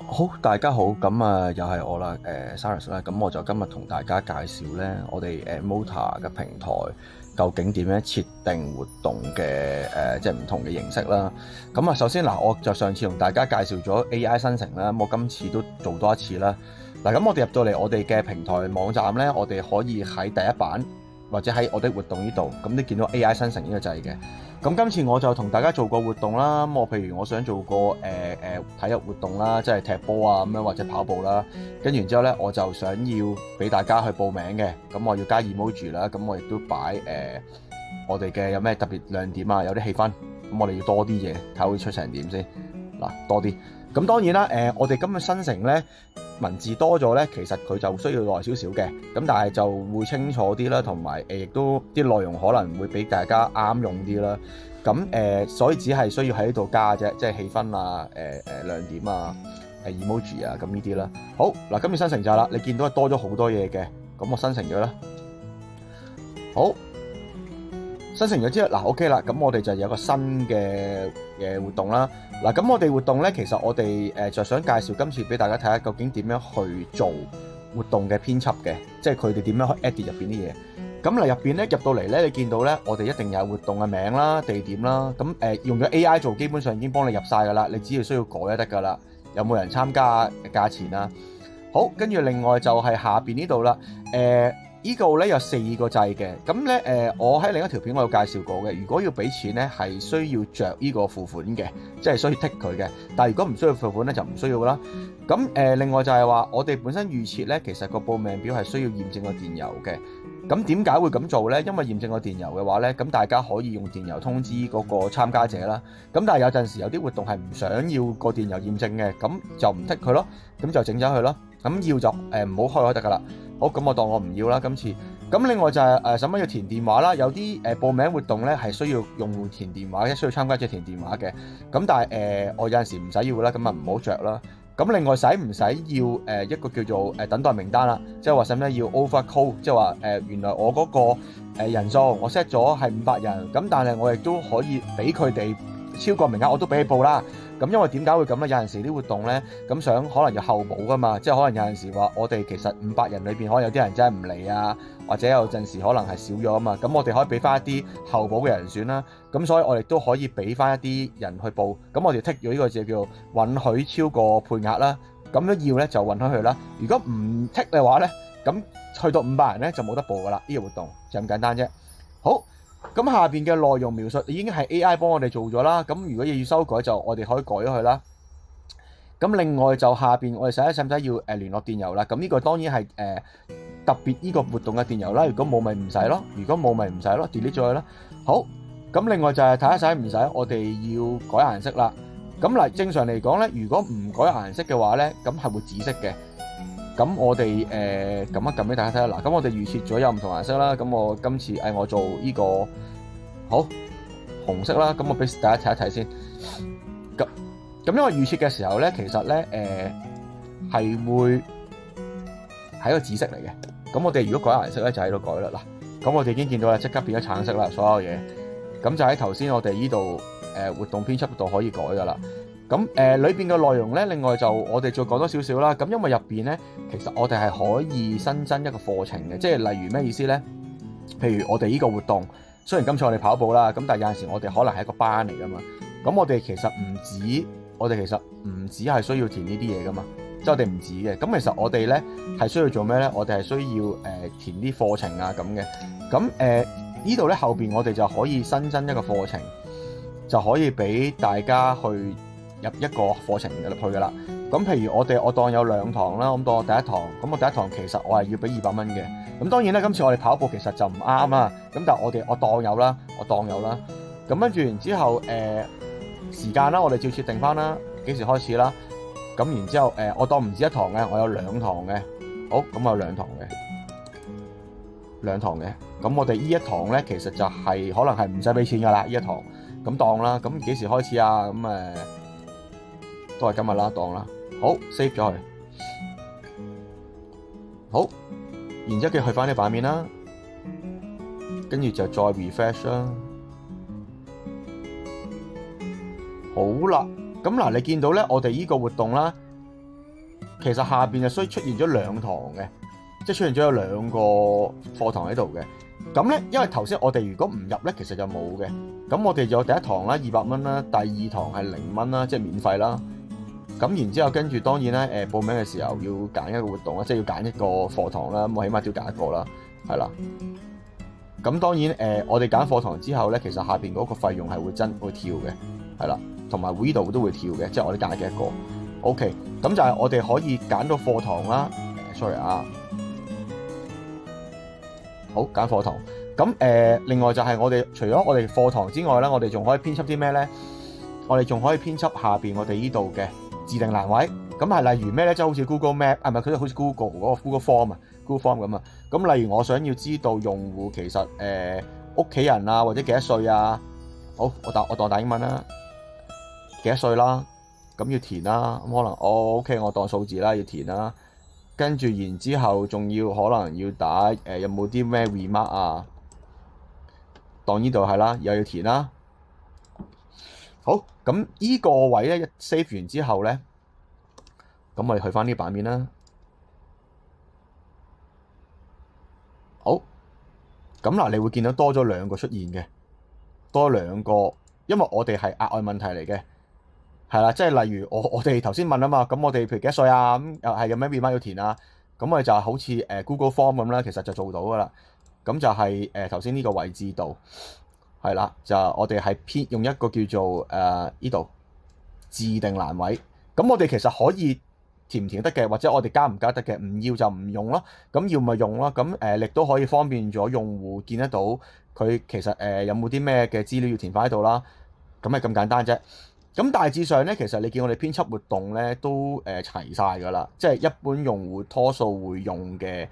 好，大家好，咁啊又係我啦，Cyrus 啦，咁我就今日同大家介紹咧，我哋Mota 嘅平台究竟點樣設定活動嘅即係唔同嘅形式啦。咁啊，首先嗱，我就上次同大家介紹咗 AI 生成啦，咁我今次都做多一次啦。嗱，咁我哋入到嚟我哋嘅平台網站咧，我哋可以喺第一版或者喺我的活動呢度，咁你見到 AI 生成呢個掣嘅。咁今次我就同大家做個活動啦，咁我譬如我想做個體育活動啦，即係踢波啊咁樣或者跑步啦，跟住然之後咧我就想要俾大家去報名嘅，咁我要加 emoji 啦，咁我亦都擺我哋嘅有咩特別亮點啊，有啲氣氛，咁我哋要多啲嘢，睇下會出成點先，嗱多啲。咁當然啦，我哋今日生成咧文字多咗咧，其實佢就需要耐少少嘅，咁但係就會清楚啲啦，同埋亦都啲內容可能會俾大家啱用啲啦。咁所以只係需要喺呢度加啫，即係氣氛啊、亮點啊、emoji 啊咁呢啲啦。好嗱，今次生成就係啦，你見到多咗好多嘢嘅，咁我生成咗啦。好。生成咗之後，嗱 OK 啦，咁我哋就有個新嘅活動啦。嗱，咁我哋活動咧，其實我哋就想介紹今次俾大家睇下，究竟點樣去做活動嘅編輯嘅，即係佢哋點樣去 edit 入邊啲嘢。咁嚟入邊咧，入到嚟咧，你見到咧，我哋一定有活動嘅名啦、地點啦。咁用咗 AI 做，基本上已經幫你入晒噶啦，你只要需要改就得噶啦。有冇人參加嘅價錢啊？好，跟住另外就係下邊呢度啦，呢個咧有4個掣嘅，咁咧我喺另一條片我有介紹過嘅。如果要俾錢咧，係需要着呢個付款嘅，即係需要剔佢嘅。但係如果唔需要付款咧，就唔需要啦。咁另外就係話，我哋本身預設咧，其實個報名表係需要驗證個電郵嘅。咁點解會咁做咧？因為驗證個電郵嘅話咧，咁大家可以用電郵通知嗰個參加者啦。咁但係有陣時有啲活動係唔想要個電郵驗證嘅，咁就唔剔佢咯，咁就整咗佢咯。咁要就唔好開得㗎啦。好，咁我當我唔要啦今次。咁另外就係使乜要填電話啦？有啲報名活動咧係需要用戶填電話嘅，需要參加者填電話嘅。咁但係我有陣時唔使要啦，咁啊唔好着啦。咁另外使唔使要一個叫做等待名單啦？即係話使唔使要 overcall？即係話原來我嗰個人數我 set 咗係500人，咁但係我亦都可以俾佢哋超過名額，我都俾你報啦。咁因為點解會咁咧？有陣時啲活動咧，咁想可能要候補噶嘛，即係可能有陣時話我哋其實500人裏邊可能有啲人真係唔嚟啊，或者有陣時可能係少咗啊嘛，咁我哋可以俾翻一啲候補嘅人選啦。咁所以我哋都可以俾翻一啲人去報。咁我哋剔咗呢個字叫做允許超過配額啦。咁樣要咧就允許佢啦。如果唔剔嘅話咧，咁去到500人咧就冇得報噶啦。呢個活動就咁簡單啫。好。咁下邊嘅內容描述已經係 AI 幫我哋做咗啦，咁如果要修改就我哋可以改咗佢啦。咁另外就下邊我哋使唔使要聯絡電郵啦？咁呢個當然係特別呢個活動嘅電郵啦。如果冇咪唔使咯，如果冇咪唔使咯 ，delete 咗佢啦。好，咁另外就係睇下使唔使我哋要改顏色啦。咁嗱，正常嚟講咧，如果唔改顏色嘅話咧，咁係會紫色嘅。咁我哋撳一撳俾大家睇下嗱，咁我哋預設咗有唔同顏色啦。咁我今次我做呢個好紅色啦。咁我俾大家睇一睇先。咁因為預設嘅時候咧，其實咧係會係一個紫色嚟嘅。咁我哋如果改顏色咧，就喺度改啦。嗱，咁我哋已經見到啦，即刻變咗橙色啦，所有嘢。咁就喺頭先我哋呢度活動編輯度可以改噶啦。咁裏邊嘅內容咧，另外就我哋再講多少少啦。咁因為入邊咧，其實我哋係可以新增一個課程嘅，即係例如咩意思咧？譬如我哋呢個活動，雖然今次我哋跑步啦，咁但係有陣時我哋可能係一個班嚟噶嘛。咁我哋其實唔止係需要填呢啲嘢噶嘛，即係我哋唔止嘅。咁其實我哋咧係需要做咩咧？我哋係需要填啲課程啊咁嘅。咁呢度咧後邊我哋就可以新增一個課程，就可以俾大家去入一個課程入去噶啦。咁譬如我當有2堂啦，咁當我第一堂，咁我第一堂其實我係要俾200蚊嘅。咁當然咧，今次我哋跑步其實就唔啱啦。咁但係我當有啦。咁跟住然之後時間啦，我哋照設定翻啦，幾時開始啦。咁然之後我當唔止1堂嘅，我有2堂嘅。好，咁我有2堂嘅。咁我哋呢一堂咧，其實就係可能係唔使俾錢噶啦，呢一堂。咁當啦。咁幾時開始啊？咁都係今日啦，當啦。好 ，save 咗佢。好，然之後佢去翻呢版面啦，跟住就再 refresh 啦。好啦，咁嗱，你見到咧，我哋呢個活動啦，其實下邊就需出現咗兩堂嘅，即係出現咗有兩個課堂喺度嘅。咁咧，因為頭先我哋如果唔入咧，其實就冇嘅。咁我哋就有第一堂啦，200蚊啦，第二堂係0蚊啦，即係免費啦。咁然之後跟住當然咧，報名嘅時候要揀一個活動啦，即係要揀一個課堂啦。咁我起碼都要揀一個啦，係啦。咁當然我哋揀課堂之後咧，其實下邊嗰個費用係會跳嘅，係啦，同埋呢度都會跳嘅，即係我哋揀嘅一個。OK，咁就係我哋可以揀到課堂啦。sorry 啊，好，揀課堂。咁另外就係我哋除咗我哋課堂之外咧，我哋仲可以編輯啲咩咧？我哋仲可以編輯下邊我哋呢度嘅自定欄位。咁係例如咩咧？即係好似 Google Map 唔係佢好似 Google 嗰個 Google Form 啊，Google Form 咁啊。咁例如我想要知道用戶其實屋企人啊或者幾多歲啊？好，我當打英文啦，幾多歲啦？咁要填啦。咁可能OK，我當數字啦，要填啦。跟住然之後仲要可能要打有冇啲咩 remark 啊？當呢度係啦，又要填啦。好，咁依個位咧一 save 完之後咧，咁我哋去翻呢個版面啦。好，咁嗱，你會見到多咗兩個出現嘅，多兩個，因為我哋係額外問題嚟嘅，係啦，即係例如我哋頭先問啊嘛，咁我哋譬如幾多歲啊，咁又係有咩 remark 要填啊，咁我哋就好似Google Form 咁啦，其實就做到噶啦。咁就係頭先呢個位置度。係啦，就我哋係用一個叫做呢度自定欄位。咁我哋其實可以填唔填得嘅，或者我哋加唔加得嘅，唔要就唔用咯。咁要咪用咯。咁亦都可以方便咗用戶見得到佢其實有冇啲咩嘅資料要填翻喺度啦。咁係咁簡單啫。咁大致上咧，其實你見我哋編輯活動咧都齊晒㗎啦，即係一般用戶多數會用嘅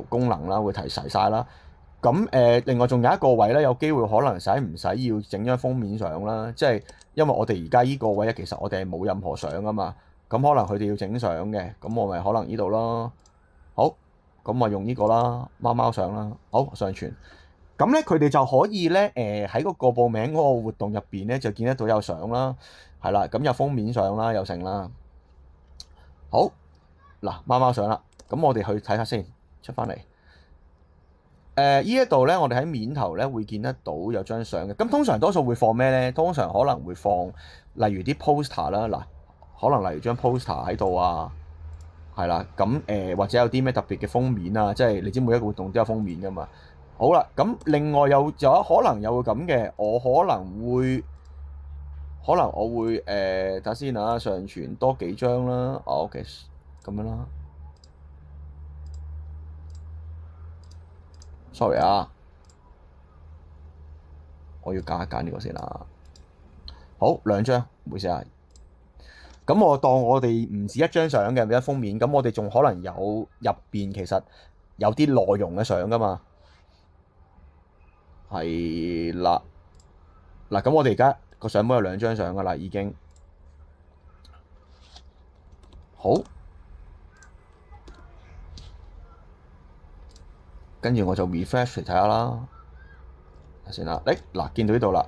功能啦，會齊晒啦。咁另外仲有一個位咧，有機會可能使唔使要整張封面相啦？即係因為我哋而家依個位咧，其實我哋係冇任何相㗎嘛。咁可能佢哋要整相嘅，咁我咪可能呢度咯。好，咁咪用呢個啦，貓貓相啦。好，上傳。咁咧佢哋就可以咧喺嗰個報名嗰個活動入邊咧，就見得到有相啦，係啦，咁有封面相啦，有成啦。好，嗱，貓貓相啦，咁我哋去睇下先，出翻嚟。呢一度咧，我哋喺面頭咧會見得到有張相嘅。咁通常多數會放咩咧？通常可能會放例如啲 poster 啦，嗱，可能例如張 poster 喺度啊，係啦。咁或者有啲咩特別嘅封面啊，即係你知每一個活動都有封面噶嘛。好啦，咁另外有可能有咁嘅，我可能我會睇下先啊，上傳多幾張啦。OK，咁樣啦。sorry 啊，我要揀一揀呢個先啦。好，2張，唔好意思啊。咁我當我哋唔止一張相嘅一封面，咁我哋仲可能有入邊其實有啲內容嘅相噶嘛。係啦，嗱，咁我哋而家個相本有2張相噶啦，已經好。跟住我就 refresh 嚟睇下啦，先啦。嗱，見到呢度啦，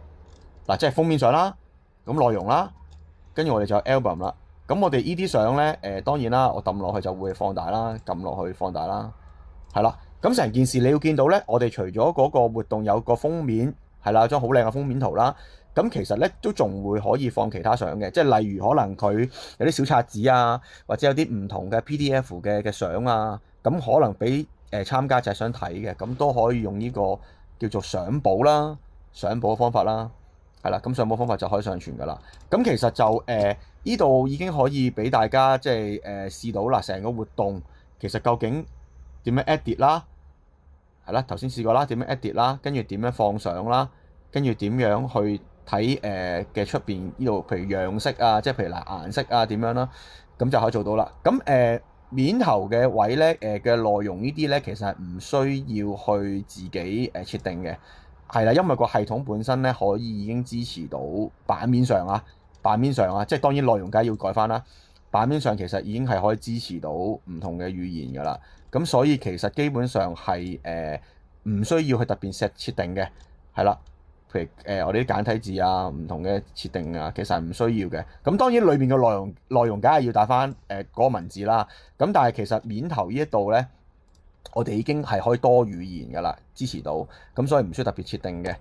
嗱，即係封面相啦，咁內容啦，跟住我哋就有 album 啦。咁我哋呢啲相咧，當然啦，我抌落去就會放大啦，撳落去放大啦，係啦。咁成件事你要見到咧，我哋除咗嗰個活動有個封面，係啦，張好靚嘅封面圖啦。咁其實咧都仲會可以放其他相嘅，即係例如可能佢有啲小冊子啊，或者有啲唔同嘅 PDF 嘅相啊，咁可能俾參加者想睇嘅，咁都可以用呢個叫做相簿啦，相簿嘅方法啦，係啦，咁相簿方法就可以上傳噶啦。咁其實就呢度已經可以俾大家即係試到啦，成個活動其實究竟點樣 edit 啦，係啦，頭先試過啦，點樣 edit 啦，跟住點樣放相啦，跟住點樣去睇嘅出邊呢度，譬如樣式啊，即係譬如嗱顏色啊點樣啦，咁就可以做到啦。咁面頭嘅位咧，嘅內容呢啲咧，其實係唔需要去自己設定嘅，係啦，因為個系統本身咧可以已經支持到版面上啊，即係當然內容梗係要改翻啦。版面上其實已經係可以支持到唔同嘅語言㗎啦，咁所以其實基本上係唔需要去特別設定嘅，係啦。譬如我哋啲簡體字啊，唔同嘅設定啊，其實係唔需要嘅。咁當然裏面嘅內容梗係要帶翻嗰個文字啦。咁但係其實面頭呢一度咧，我哋已經係可以多語言㗎啦，支持到。咁所以唔需要特別設定嘅，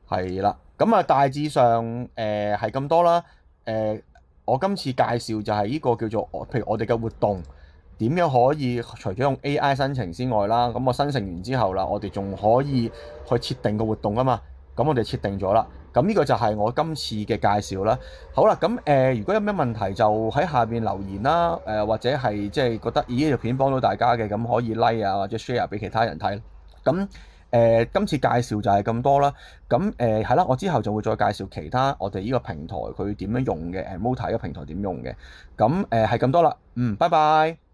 係啦。咁啊大致上係咁多啦。我今次介紹就係呢個叫做譬如我哋嘅活動點樣可以除咗用 AI 生成之外啦，咁我生成完之後啦，我哋仲可以去設定個活動啊嘛。咁我哋設定咗啦。咁呢個就係我今次嘅介紹啦。好啦，咁如果有咩問題就喺下邊留言啦。或者係即係覺得咦呢條片幫到大家嘅，咁可以 like 啊或者 share 俾其他人睇。咁今次介紹就係咁多啦。咁係啦，我之後就會再介紹其他我哋呢個平台佢點樣用嘅，Mota 呢個平台點用嘅。咁係咁多啦。拜拜。